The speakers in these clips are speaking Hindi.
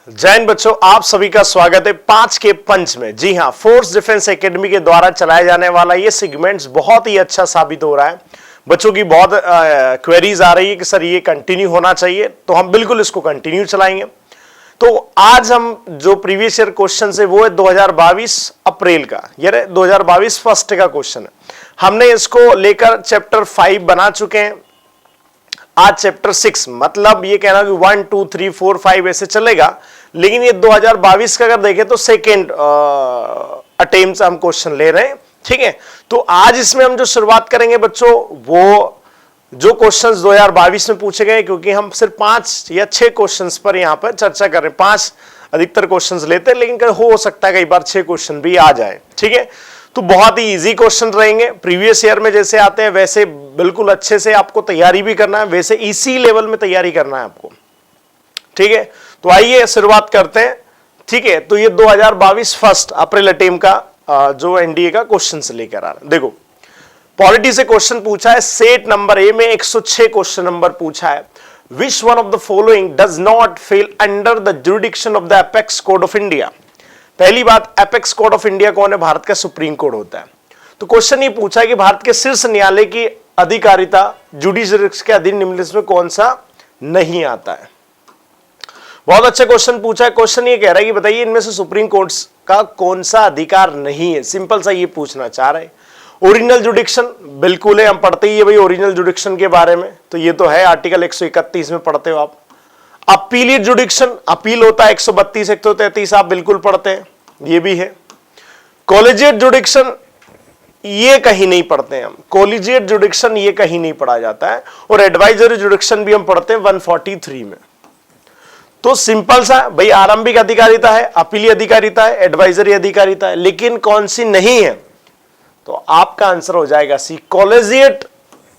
जय हिंद बच्चों, आप सभी का स्वागत है 5 के पंच में। जी हां, फोर्स डिफेंस एकेडमी के द्वारा चलाया जाने वाला ये सेगमेंट्स बहुत ही अच्छा साबित हो रहा है। बच्चों की बहुत क्वेरीज आ रही है कि सर ये कंटिन्यू होना चाहिए, तो हम बिल्कुल इसको कंटिन्यू चलाएंगे। तो आज हम जो प्रीवियस ईयर क्वेश्चन है वो है 2022 अप्रैल का, यानी 2022 फर्स्ट का क्वेश्चन है। हमने इसको लेकर चैप्टर 5 बना चुके हैं, आज चैप्टर 6, मतलब ये कहना कि 1 2 3 4 5 ऐसे चलेगा। लेकिन ये 2022 का अगर देखें तो सेकेंड अटेम्प्ट हम क्वेश्चन ले रहे हैं, ठीक है। तो आज इसमें हम जो शुरुआत करेंगे बच्चों, वो जो क्वेश्चंस 2022 में पूछे गए, क्योंकि हम सिर्फ 5 या 6 क्वेश्चंस पर यहां पर चर्चा कर रहे हैं। 5 अधिकतर क्वेश्चंस लेते हैं, लेकिन हो सकता है कई बार 6 क्वेश्चन भी आ जाए, ठीक है। तो बहुत ही इजी क्वेश्चन रहेंगे, प्रीवियस ईयर में जैसे आते हैं वैसे बिल्कुल अच्छे से आपको तैयारी भी करना है, वैसे इसी लेवल में तैयारी करना है आपको, ठीक है। तो आइए शुरुआत करते हैं, ठीक है। तो ये 2022 फर्स्ट अप्रैल अटेम्प्ट का जो एनडीए का क्वेश्चन से लेकर आ रहा है। देखो, पॉलिटी से क्वेश्चन पूछा है, सेट नंबर ए में 106 क्वेश्चन नंबर पूछा है। Which one of the following does not fail under the jurisdiction of the apex code of India. पहली बात, एपेक्स कोड ऑफ इंडिया कौन है? भारत का सुप्रीम कोर्ट होता है। तो क्वेश्चन ये पूछा है कि भारत के शीर्ष न्यायालय की अधिकारिता जुडिशरी के अधीन निम्नलिखित में कौन सा नहीं आता है। बहुत अच्छा क्वेश्चन पूछा है। क्वेश्चन ये कह रहा है कि बताइए इनमें से सुप्रीम कोर्ट का कौन सा अधिकार नहीं है। सिंपल सा ये पूछना चाह रहे हैं। ओरिजिनल जुडिक्शन बिल्कुल है, हम पढ़ते ही है भाई ओरिजिनल जुडिक्शन के बारे में, तो ये तो है आर्टिकल 131 में पढ़ते हो आप। अपीलेट जुडिक्शन, अपील होता है 132 133 आप बिल्कुल पढ़ते हैं, ये भी है। कॉलेजिएट जुडिक्शन ये कहीं नहीं पढ़ते हैं हम, कॉलेजिएट जुडिक्शन ये कहीं नहीं पढ़ा जाता है। और एडवाइजरी जुडिक्शन भी हम पढ़ते हैं 143 में। तो सिंपल सा भाई, आरंभिक अधिकारिता है, अपीली अधिकारिता है, एडवाइजरी अधिकारिता है, लेकिन कौन सी नहीं है? तो आपका आंसर हो जाएगा सी, कॉलेजिएट।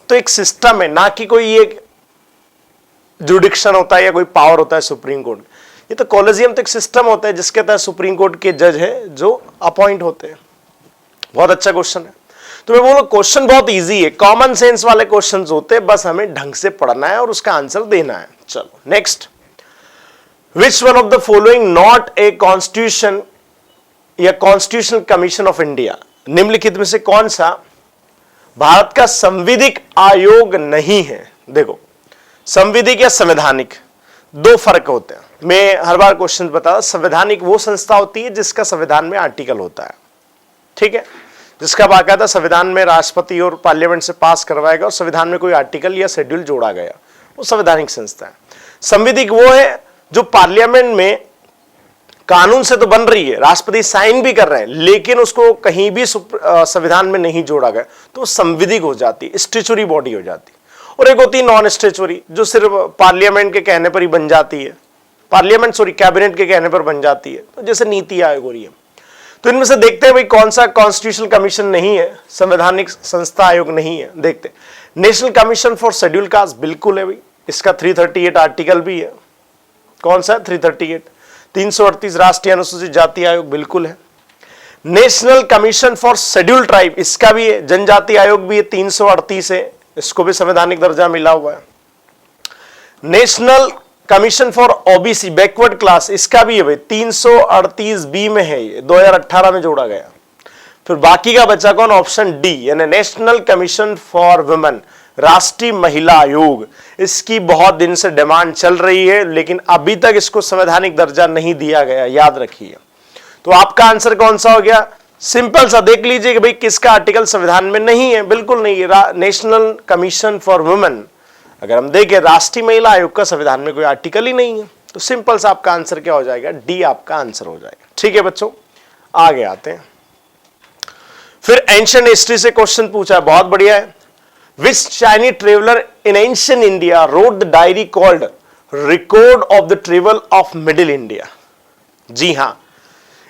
तो एक सिस्टम है, ना कि कोई एक जुडिक्शन होता है या कोई पावर होता है सुप्रीम कोर्ट। ये तो कॉलेजियम तो एक सिस्टम होता है जिसके तहत सुप्रीम कोर्ट के जज है जो अपॉइंट होते हैं। बहुत अच्छा क्वेश्चन है। तो मैं बोलूं क्वेश्चन बहुत इजी है, कॉमन सेंस वाले क्वेश्चंस होते हैं, बस हमें ढंग से पढ़ना है और उसका आंसर देना है। चलो next, which one of the following not a constitution या कॉन्स्टिट्यूशनल कमीशन ऑफ इंडिया। निम्नलिखित में से कौन सा भारत का संविधिक आयोग नहीं है? देखो, संविधिक या संवैधानिक दो फर्क होते हैं। मैं हर बार क्वेश्चन बता, संवैधानिक वो संस्था होती है जिसका संविधान में आर्टिकल होता है, ठीक है, जिसका बाकायदा संविधान में राष्ट्रपति और पार्लियामेंट से पास करवाएगा और संविधान में कोई आर्टिकल या शेड्यूल जोड़ा गया, वो संवैधानिक संस्था है। संविधिक वो है जो पार्लियामेंट में कानून से तो बन रही है, राष्ट्रपति साइन भी कर रहे हैं, लेकिन उसको कहीं भी संविधान में नहीं जोड़ा गया, तो संविधिक हो जाती है, स्टैच्यूटरी बॉडी हो जाती है। और एक होती है नॉन स्टैच्यूटरी, जो सिर्फ पार्लियामेंट के कहने पर ही बन जाती है, कैबिनेट के कहने पर बन जाती है, तो जैसे नीति आयोग हो रही है। तो इनमें से देखते हैं भाई कौन सा कॉन्स्टिट्यूशनल कमीशन नहीं है, संवैधानिक संस्था आयोग नहीं है। देखते हैं, national commission for schedule caste बिल्कुल है भाई, इसका 338 आर्टिकल भी है। कौन सा? 338 338 राष्ट्रीय अनुसूचित जाति आयोग बिल्कुल है। National commission for schedule tribe, इसका भी है, जनजाति आयोग भी है, 338 है, इसको भी संवैधानिक दर्जा मिला हुआ है। National commission for OBC backward class, इसका भी है भाई, 338 बी में है, ये 2018 में जोड़ा गया। फिर बाकी का बचा कौन? ऑप्शन डी, यानी नेशनल कमीशन फॉर वुमेन, राष्ट्रीय महिला आयोग। इसकी बहुत दिन से डिमांड चल रही है, लेकिन अभी तक इसको संवैधानिक दर्जा नहीं दिया गया, याद रखिए। तो आपका आंसर कौन सा हो गया? सिंपल सा देख लीजिए कि भाई किसका आर्टिकल संविधान में नहीं है, बिल्कुल नहीं है, नेशनल कमीशन फॉर वुमेन। अगर हम देखें राष्ट्रीय महिला आयोग का संविधान में कोई आर्टिकल ही नहीं है, तो सिंपल सा आपका आंसर क्या हो जाएगा? डी आपका आंसर हो जाएगा, ठीक है बच्चों। आगे आते हैं, फिर एंशिएंट हिस्ट्री से क्वेश्चन पूछा है, बहुत बढ़िया है। विच चाइनीज ट्रेवलर इन ancient India wrote the diary called record of the travel of middle India. जी हां,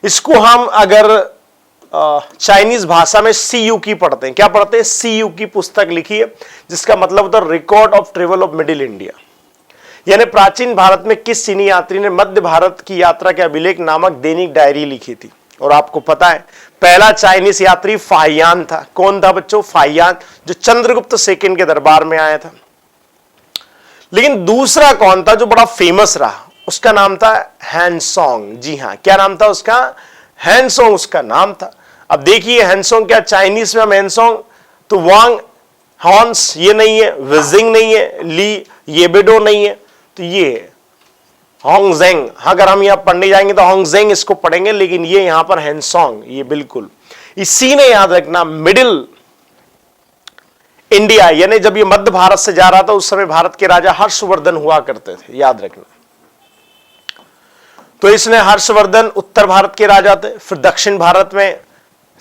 इसको हम अगर चाइनीज भाषा में CU की पढ़ते हैं, क्या पढ़ते हैं? CU की पुस्तक लिखी है, जिसका मतलब होता है record of travel of middle India. यानी प्राचीन भारत में किस चीनी यात्री ने मध्य भारत की यात्रा के अभिलेख नामक दैनिक डायरी लिखी थी। और आपको पता है पहला चाइनीज यात्री फाहियान था। कौन था बच्चों? फाहियान, जो चंद्रगुप्त सेकंड के दरबार में आया था। लेकिन दूसरा कौन था जो बड़ा फेमस रहा? उसका नाम था हैंसोंग। जी हां, क्या नाम था उसका? हैंसोंग उसका नाम था। अब देखिए हैंसोंग क्या चाइनीज में हम हैंसोंग, तो वांग हॉन्स ये नहीं है, विजिंग नहीं है, ली येबेडो नहीं है, तो ये है होंगजेंग। अगर हम यहां पढ़ने जाएंगे तो होंगजेंग इसको पढ़ेंगे, लेकिन ये यहां पर हैंसोंग, ये बिल्कुल इसी ने याद रखना मिडिल इंडिया, यानी जब ये मध्य भारत से जा रहा था उस समय भारत के राजा हर्षवर्धन हुआ करते थे, याद रखना। तो इसने हर्षवर्धन उत्तर भारत के राजा थे, फिर दक्षिण भारत में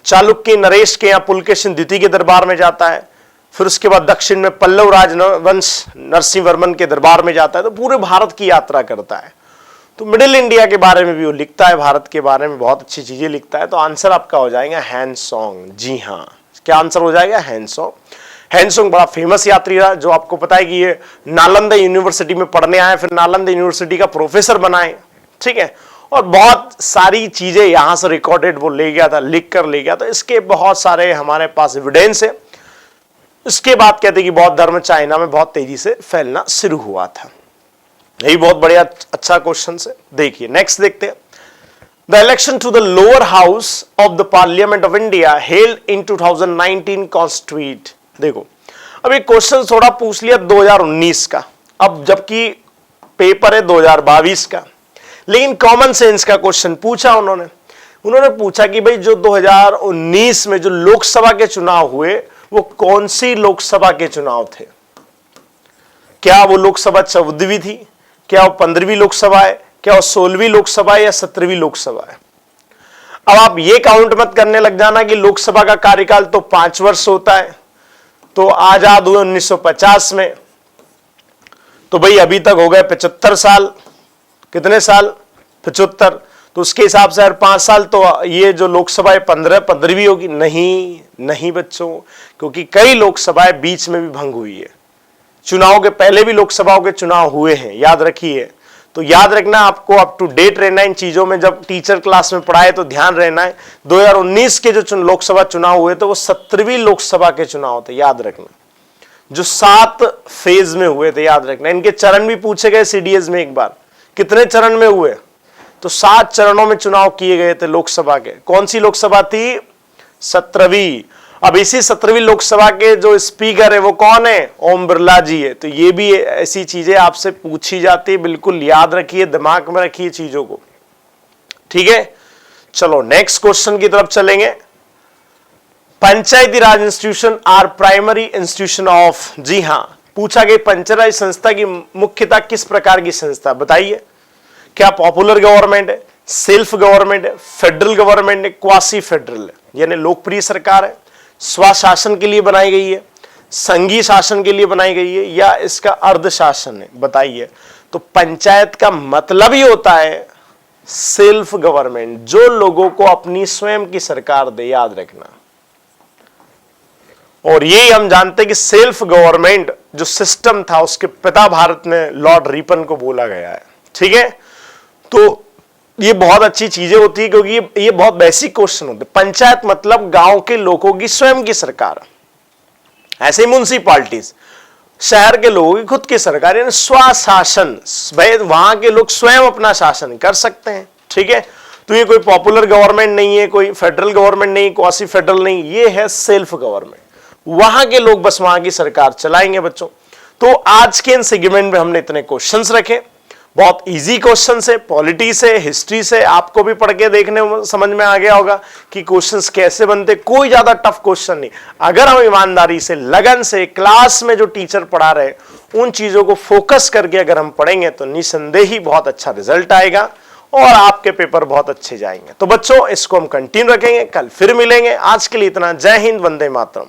चालुक्य नरेश के यहां पुलकेशिन द्वितीय के दरबार में जाता है, फिर उसके बाद दक्षिण में पल्लव राजवंश नरसिंह वर्मन के दरबार में जाता है, तो पूरे भारत की यात्रा करता है। तो मिडिल इंडिया के बारे में भी वो लिखता है, भारत के बारे में बहुत अच्छी चीजें लिखता है। तो आंसर आपका हो जाएगा हैंसोंग। जी हाँ, क्या आंसर हो जाएगा? हैंसोंग। हैंसोंग बड़ा फेमस यात्री रहा, जो आपको पता है कि ये नालंदा यूनिवर्सिटी में पढ़ने आए, फिर नालंदा यूनिवर्सिटी का प्रोफेसर बनाए, ठीक है, और बहुत सारी चीजें यहां से रिकॉर्डेड वो ले गया था, लिख कर ले गया था। इसके बहुत सारे हमारे पास एविडेंस है। इसके बाद कहते हैं कि बौद्ध धर्म चाइना में बहुत तेजी से फैलना शुरू हुआ था। यही बहुत बढ़िया अच्छा क्वेश्चन है। देखिए नेक्स्ट देखते हैं। The election to the lower house of the parliament of India held in 2019 constitute. देखो अब एक क्वेश्चन थोड़ा पूछ लिया 2019 का, अब जबकि पेपर है 2022 का, लेकिन कॉमन सेंस का क्वेश्चन पूछा उन्होंने पूछा कि भाई जो 2019 में जो लोकसभा के चुनाव हुए वो कौन सी लोकसभा के चुनाव थे? क्या वो लोकसभा 14वीं थी, क्या वो 15वीं लोकसभा है, क्या वो 16वीं लोकसभा है या 17वीं लोकसभा है? अब आप ये काउंट मत करने लग जाना कि लोकसभा का कार्यकाल तो 5 वर्ष होता है, तो आजाद हुए 1950 में, तो भाई अभी तक हो गए 75 साल। कितने साल? 75। तो उसके हिसाब से हर 5 साल तो ये जो लोकसभा है 15वीं होगी। नहीं बच्चों, क्योंकि कई लोकसभाएं बीच में भी भंग हुई है। चुनाव के पहले भी लोकसभाओं के चुनाव हुए हैं, याद रखिए। तो याद रखना, आपको अप टू डेट रहना इन चीजों में। जब टीचर क्लास में पढ़ाए तो ध्यान रहना है। 2019 के जो लोकसभा चुनाव हुए थे वो 17वीं लोकसभा के चुनाव थे, याद रखना, जो 7 फेज में हुए थे, याद रखना। इनके चरण भी पूछे गए सीडीएस में एक बार, कितने चरण में हुए? तो 7 चरणों में चुनाव किए गए थे लोकसभा के। कौन सी लोकसभा थी? 17वीं। अब इसी 17वीं लोकसभा के जो स्पीकर है वो कौन है? ओम बिरला जी है। तो ये भी ऐसी चीजें आपसे पूछी जाती है, बिल्कुल याद रखिए, दिमाग में रखिए चीजों को, ठीक है। चलो नेक्स्ट क्वेश्चन की तरफ चलेंगे। Panchayati raj institution are primary institution of. जी हां, पूछा गया पंचायती राज संस्था की मुख्यतः किस प्रकार की संस्था, बताइए। क्या पॉपुलर गवर्नमेंट है, सेल्फ गवर्नमेंट है, फेडरल गवर्नमेंट है, क्वासी फेडरल है, यानी लोकप्रिय सरकार है, स्वशासन के लिए बनाई गई है, संघीय शासन के लिए बनाई गई है, या इसका अर्ध शासन है, बताइए। तो पंचायत का मतलब ही होता है सेल्फ गवर्नमेंट, जो लोगों को अपनी स्वयं की सरकार दे, याद रखना। और यही हम जानते हैं कि सेल्फ गवर्नमेंट जो सिस्टम था उसके पिता भारत में लॉर्ड रिपन को बोला गया है, ठीक है। तो ये बहुत अच्छी चीजें होती है, क्योंकि ये बहुत बेसिक क्वेश्चन होते हैं। पंचायत मतलब गांव के लोगों की स्वयं की सरकार, ऐसे ही म्युनिसिपैलिटीज शहर के लोगों की खुद की सरकार, यानी स्वशासन। भाई वहां के लोग स्वयं अपना शासन कर सकते हैं, ठीक है। तो ये कोई पॉपुलर गवर्नमेंट नहीं है, कोई फेडरल गवर्नमेंट नहीं, क्वासी फेडरल नहीं, ये है सेल्फ गवर्नमेंट। वहां के लोग बस वहां की सरकार चलाएंगे बच्चों। तो आज के इन सेगमेंट में हमने इतने क्वेश्चंस रखे, बहुत इजी क्वेश्चंस है, पॉलिटी से, हिस्ट्री से, आपको भी पढ़ के देखने में समझ में आ गया होगा कि क्वेश्चंस कैसे बनते। कोई ज्यादा टफ क्वेश्चन नहीं। अगर हम ईमानदारी से, लगन से, क्लास में जो टीचर पढ़ा रहे उन चीजों को फोकस करके अगर हम पढ़ेंगे तो निसंदेह ही बहुत अच्छा रिजल्ट आएगा और आपके पेपर बहुत अच्छे जाएंगे। तो बच्चों इसको हम कंटिन्यू रखेंगे, कल फिर मिलेंगे। आज के लिए इतना। जय हिंद, वंदे मातरम।